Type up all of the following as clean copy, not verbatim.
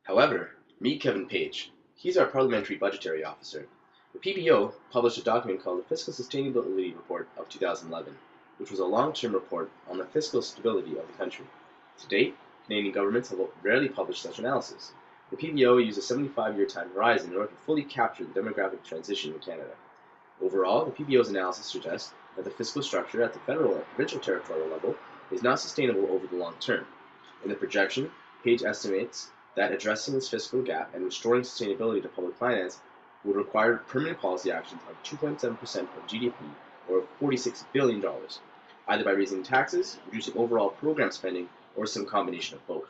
However, meet Kevin Page. He's our Parliamentary Budgetary Officer. The PBO published a document called the Fiscal Sustainability Report of 2011, which was a long-term report on the fiscal stability of the country. To date, Canadian governments have rarely published such analysis. The PBO used a 75-year time horizon in order to fully capture the demographic transition in Canada. Overall, the PBO's analysis suggests that the fiscal structure at the federal and provincial territorial level is not sustainable over the long term. In the projection, Page estimates that addressing this fiscal gap and restoring sustainability to public finance would require permanent policy actions of 2.7% of GDP, or $46 billion, either by raising taxes, reducing overall program spending, or some combination of both.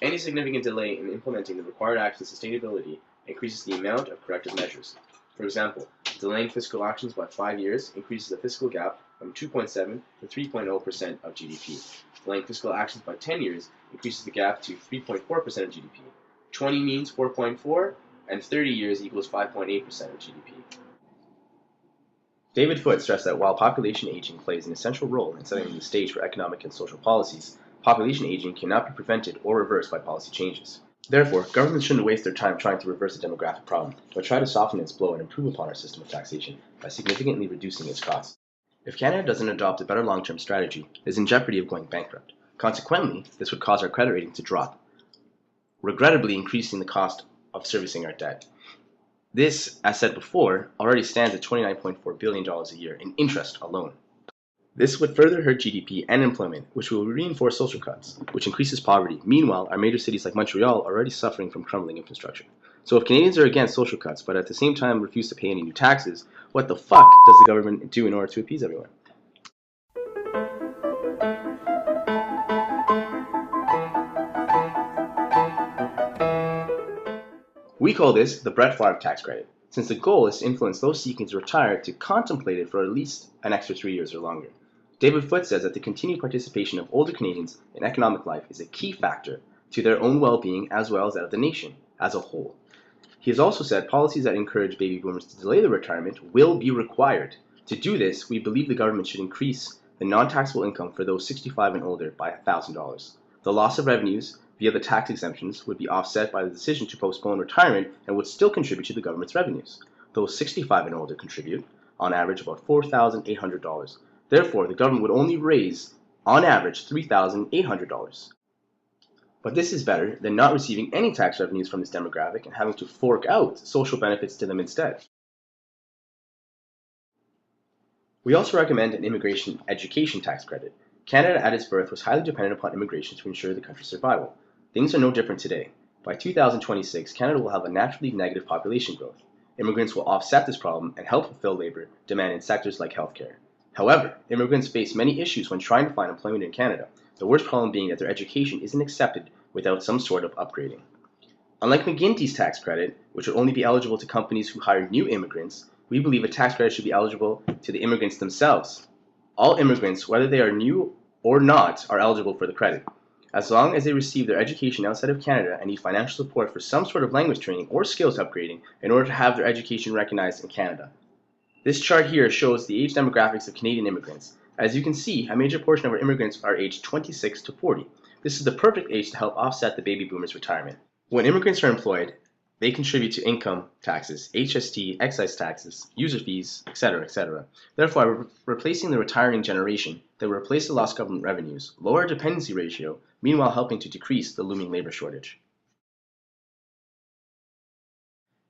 Any significant delay in implementing the required actions of sustainability increases the amount of corrective measures. For example, delaying fiscal actions by 5 years increases the fiscal gap from 2.7 to 3.0% of GDP. Delaying fiscal actions by 10 years increases the gap to 3.4% of GDP. 20 means 4.4, and 30 years equals 5.8% of GDP. David Foote stressed that while population aging plays an essential role in setting the stage for economic and social policies, population aging cannot be prevented or reversed by policy changes. Therefore, governments shouldn't waste their time trying to reverse a demographic problem, but try to soften its blow and improve upon our system of taxation by significantly reducing its costs. If Canada doesn't adopt a better long-term strategy, it is in jeopardy of going bankrupt. Consequently, this would cause our credit rating to drop, regrettably increasing the cost of servicing our debt. This, as said before, already stands at $29.4 billion a year in interest alone. This would further hurt GDP and employment, which will reinforce social cuts, which increases poverty. Meanwhile, our major cities like Montreal are already suffering from crumbling infrastructure. So if Canadians are against social cuts, but at the same time refuse to pay any new taxes, what the fuck does the government do in order to appease everyone? We call this the Brett Favre tax credit, since the goal is to influence those seeking to retire to contemplate it for at least an extra 3 years or longer. David Foote says that the continued participation of older Canadians in economic life is a key factor to their own well-being as well as that of the nation as a whole. He has also said policies that encourage baby boomers to delay their retirement will be required. To do this, we believe the government should increase the non-taxable income for those 65 and older by $1,000. The loss of revenues via the tax exemptions would be offset by the decision to postpone retirement and would still contribute to the government's revenues. Those 65 and older contribute, on average, about $4,800. Therefore, the government would only raise, on average, $3,800. But this is better than not receiving any tax revenues from this demographic and having to fork out social benefits to them instead. We also recommend an immigration education tax credit. Canada at its birth was highly dependent upon immigration to ensure the country's survival. Things are no different today. By 2026, Canada will have a naturally negative population growth. Immigrants will offset this problem and help fulfill labor demand in sectors like healthcare. However, immigrants face many issues when trying to find employment in Canada, the worst problem being that their education isn't accepted without some sort of upgrading. Unlike McGuinty's tax credit, which would only be eligible to companies who hire new immigrants, we believe a tax credit should be eligible to the immigrants themselves. All immigrants, whether they are new or not, are eligible for the credit, as long as they receive their education outside of Canada and need financial support for some sort of language training or skills upgrading in order to have their education recognized in Canada. This chart here shows the age demographics of Canadian immigrants. As you can see, a major portion of our immigrants are aged 26 to 40. This is the perfect age to help offset the baby boomers' retirement. When immigrants are employed, they contribute to income taxes, HST, excise taxes, user fees, etc., etc. Therefore, replacing the retiring generation, they will replace the lost government revenues, lower our dependency ratio, meanwhile helping to decrease the looming labor shortage.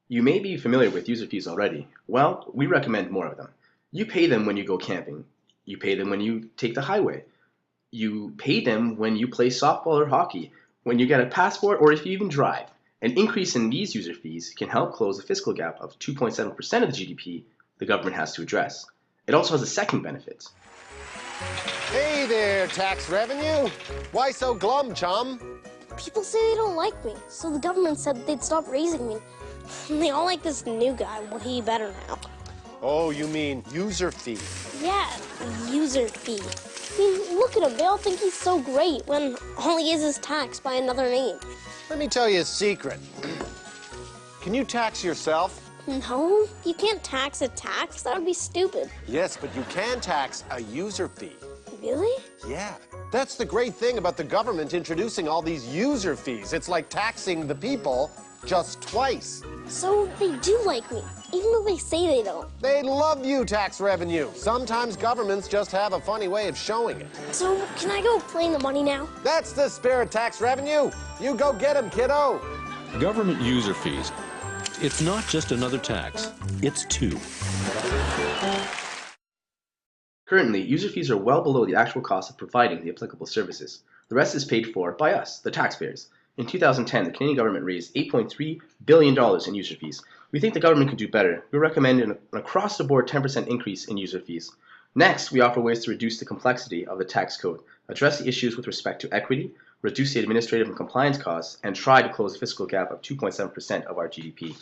You may be familiar with user fees already. Well, we recommend more of them. You pay them when you go camping. You pay them when you take the highway. You pay them when you play softball or hockey, when you get a passport, or if you even drive. An increase in these user fees can help close the fiscal gap of 2.7% of the GDP the government has to address. It also has a second benefit. Hey there, tax revenue. Why so glum, chum? People say they don't like me, so the government said they'd stop raising me. They all like this new guy. Well, he better now. Oh, you mean user fee? Yeah, user fee. I mean, look at him. They all think he's so great when all he is taxed by another name. Let me tell you a secret. Can you tax yourself? No, you can't tax a tax. That would be stupid. Yes, but you can tax a user fee. Really? Yeah. That's the great thing about the government introducing all these user fees. It's like taxing the people just twice. So they do like me, even though they say they don't. They love you, tax revenue. Sometimes governments just have a funny way of showing it. So can I go claim the money now? That's the spirit, tax revenue. You go get 'em, kiddo. Government user fees. It's not just another tax, it's two. Currently, user fees are well below the actual cost of providing the applicable services. The rest is paid for by us, the taxpayers. In 2010, the Canadian government raised $8.3 billion in user fees. We think the government could do better. We recommend an across-the-board 10% increase in user fees. Next, we offer ways to reduce the complexity of the tax code, address the issues with respect to equity, reduce the administrative and compliance costs, and try to close the fiscal gap of 2.7% of our GDP.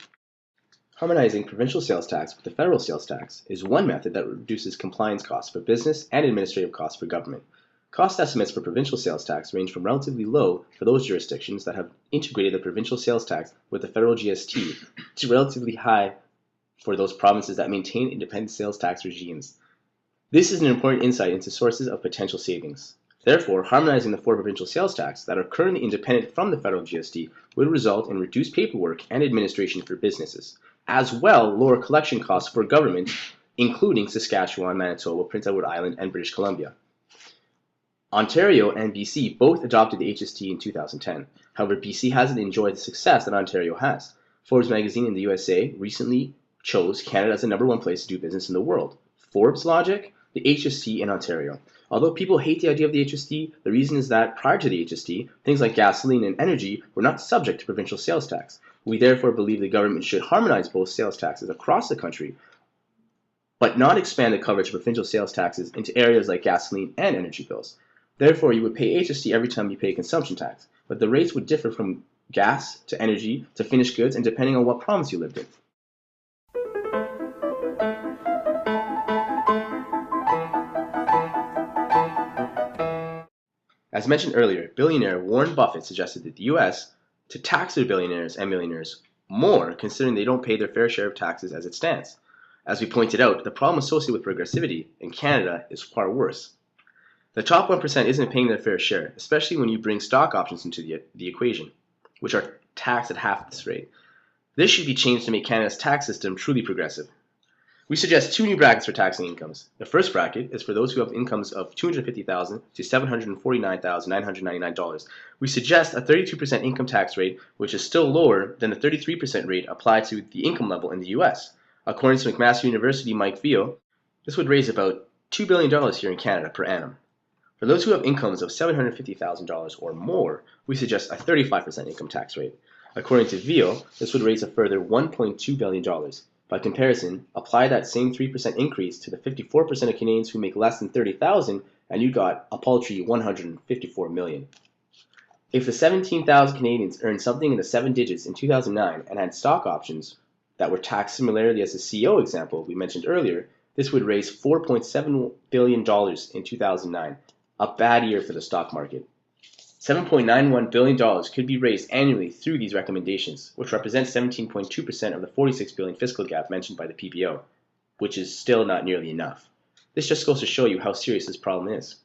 Harmonizing provincial sales tax with the federal sales tax is one method that reduces compliance costs for business and administrative costs for government. Cost estimates for provincial sales tax range from relatively low for those jurisdictions that have integrated the provincial sales tax with the federal GST to relatively high for those provinces that maintain independent sales tax regimes. This is an important insight into sources of potential savings. Therefore, harmonizing the four provincial sales tax that are currently independent from the federal GST would result in reduced paperwork and administration for businesses, as well lower collection costs for government, including Saskatchewan, Manitoba, Prince Edward Island, and British Columbia. Ontario and BC both adopted the HST in 2010. However, BC hasn't enjoyed the success that Ontario has. Forbes magazine in the USA recently chose Canada as the #1 place to do business in the world. Forbes' logic? The HST in Ontario. Although people hate the idea of the HST, the reason is that prior to the HST, things like gasoline and energy were not subject to provincial sales tax. We therefore believe the government should harmonize both sales taxes across the country, but not expand the coverage of provincial sales taxes into areas like gasoline and energy bills. Therefore, you would pay HST every time you pay consumption tax, but the rates would differ from gas to energy to finished goods and depending on what province you lived in. As mentioned earlier, billionaire Warren Buffett suggested that the US to tax their billionaires and millionaires more, considering they don't pay their fair share of taxes as it stands. As we pointed out, the problem associated with progressivity in Canada is far worse. The top 1% isn't paying their fair share, especially when you bring stock options into the equation, which are taxed at half this rate. This should be changed to make Canada's tax system truly progressive. We suggest two new brackets for taxing incomes. The first bracket is for those who have incomes of $250,000 to $749,999. We suggest a 32% income tax rate, which is still lower than the 33% rate applied to the income level in the US. According to McMaster University Mike Veal, this would raise about $2 billion here in Canada per annum. For those who have incomes of $750,000 or more, we suggest a 35% income tax rate. According to Veal, this would raise a further $1.2 billion. By comparison, apply that same 3% increase to the 54% of Canadians who make less than $30,000 and you got a paltry $154 million. If the 17,000 Canadians earned something in the 7 digits in 2009 and had stock options that were taxed similarly as the CEO example we mentioned earlier, this would raise $4.7 billion in 2009, a bad year for the stock market. $7.91 billion could be raised annually through these recommendations, which represents 17.2% of the $46 billion fiscal gap mentioned by the PBO, which is still not nearly enough. This just goes to show you how serious this problem is.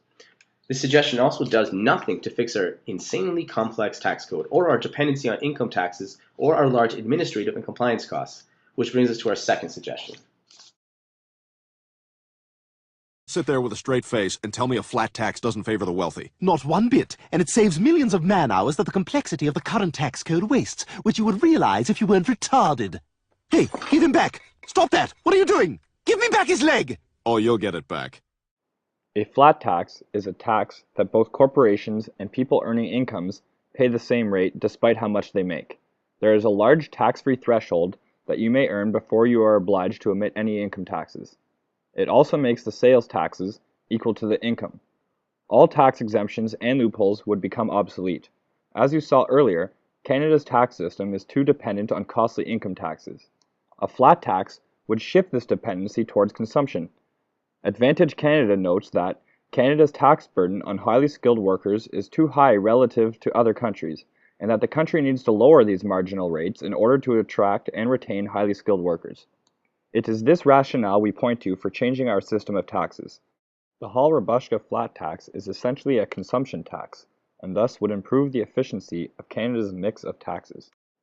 This suggestion also does nothing to fix our insanely complex tax code, or our dependency on income taxes, or our large administrative and compliance costs, which brings us to our second suggestion. Sit there with a straight face and tell me a flat tax doesn't favor the wealthy. Not one bit, and it saves millions of man-hours that the complexity of the current tax code wastes, which you would realize if you weren't retarded. Hey, give him back! Stop that! What are you doing? Give me back his leg! Oh, you'll get it back. A flat tax is a tax that both corporations and people earning incomes pay the same rate despite how much they make. There is a large tax-free threshold that you may earn before you are obliged to emit any income taxes. It also makes the sales taxes equal to the income. All tax exemptions and loopholes would become obsolete. As you saw earlier, Canada's tax system is too dependent on costly income taxes. A flat tax would shift this dependency towards consumption. Advantage Canada notes that Canada's tax burden on highly skilled workers is too high relative to other countries, and that the country needs to lower these marginal rates in order to attract and retain highly skilled workers. It is this rationale we point to for changing our system of taxes. The Hall-Rabushka flat tax is essentially a consumption tax, and thus would improve the efficiency of Canada's mix of taxes.